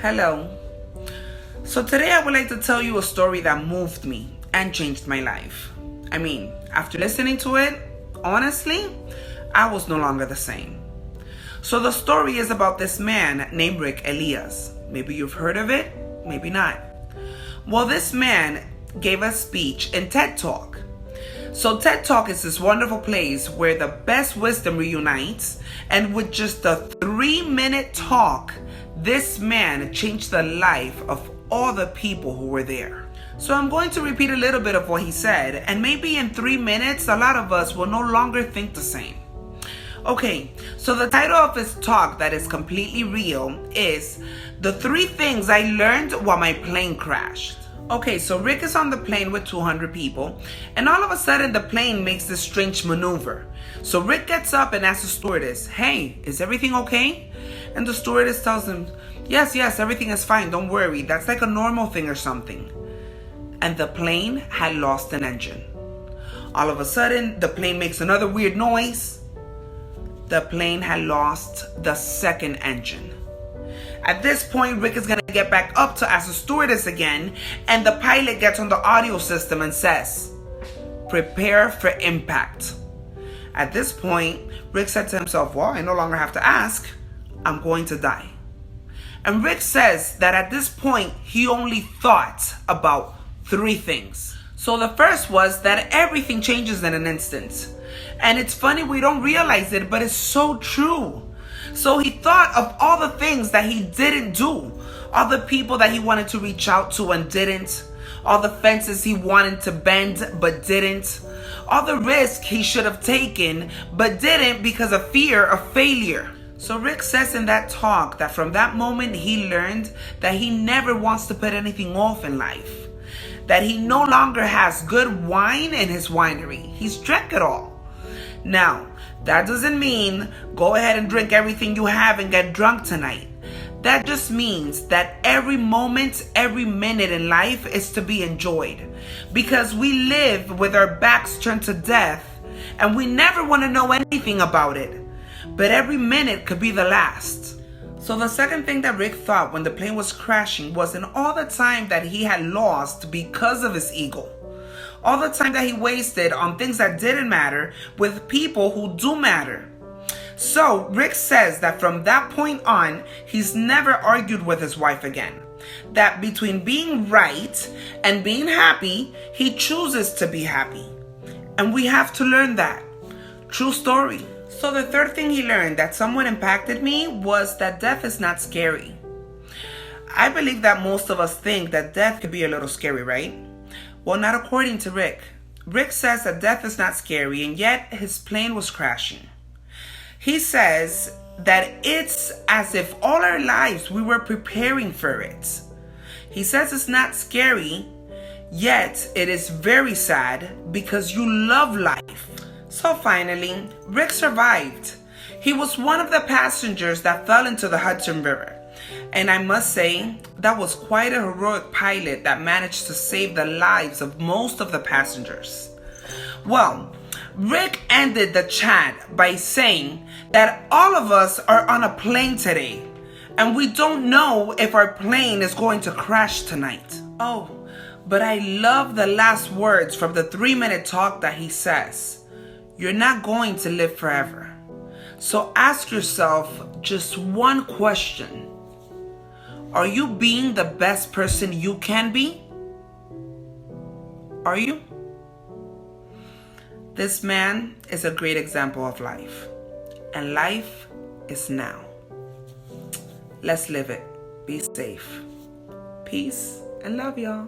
Hello. So today I would like to tell you a story that moved me and changed my life. After listening to it, honestly, I was no longer the same. So the story is about this man named Rick Elias. Maybe you've heard of it, maybe not. Well, this man gave a speech in TED Talk. So TED Talk is this wonderful place where the best wisdom reunites, and with just a 3-minute talk, this man changed the life of all the people who were there. So I'm going to repeat a little bit of what he said, and maybe in 3 minutes, a lot of us will no longer think the same. Okay, so the title of his talk that is completely real is The 3 Things I Learned While My Plane Crashed. Okay, so Rick is on the plane with 200 people, and all of a sudden the plane makes this strange maneuver. So Rick gets up and asks the stewardess, "Hey, is everything okay?" And the stewardess tells him, yes, everything is fine, don't worry, that's like a normal thing or something. And the plane had lost an engine. All of a sudden, the plane makes another weird noise. The plane had lost the second engine. At this point, Rick is going to get back up to ask the stewardess again, and the pilot gets on the audio system and says, "Prepare for impact." At this point, Rick said to himself, well, I no longer have to ask, I'm going to die. And Rick says that at this point, he only thought about 3 things. So the first was that everything changes in an instant. And it's funny, we don't realize it, but it's so true. So he thought of all the things that he didn't do, all the people that he wanted to reach out to and didn't, all the fences he wanted to bend but didn't, all the risk he should have taken but didn't because of fear of failure. So Rick says in that talk that from that moment he learned that he never wants to put anything off in life, that he no longer has good wine in his winery. He's drank it all. Now, that doesn't mean go ahead and drink everything you have and get drunk tonight. That just means that every moment, every minute in life is to be enjoyed. Because we live with our backs turned to death and we never want to know anything about it. But every minute could be the last. So the second thing that Rick thought when the plane was crashing was in all the time that he had lost because of his ego. All the time that he wasted on things that didn't matter with people who do matter. So Rick says that from that point on, he's never argued with his wife again. That between being right and being happy, he chooses to be happy. And we have to learn that. True story. So the third thing he learned that somewhat impacted me was that death is not scary. I believe that most of us think that death could be a little scary, right? Well, not according to Rick. Rick says that death is not scary, and yet his plane was crashing. He says that it's as if all our lives we were preparing for it. He says it's not scary, yet it is very sad because you love life. So finally, Rick survived. He was one of the passengers that fell into the Hudson River. And I must say, that was quite a heroic pilot that managed to save the lives of most of the passengers. Well, Rick ended the chat by saying that all of us are on a plane today, and we don't know if our plane is going to crash tonight. Oh, but I love the last words from the 3-minute talk that he says. You're not going to live forever. So ask yourself just one question. Are you being the best person you can be? Are you? This man is a great example of life. And life is now. Let's live it. Be safe. Peace and love, y'all.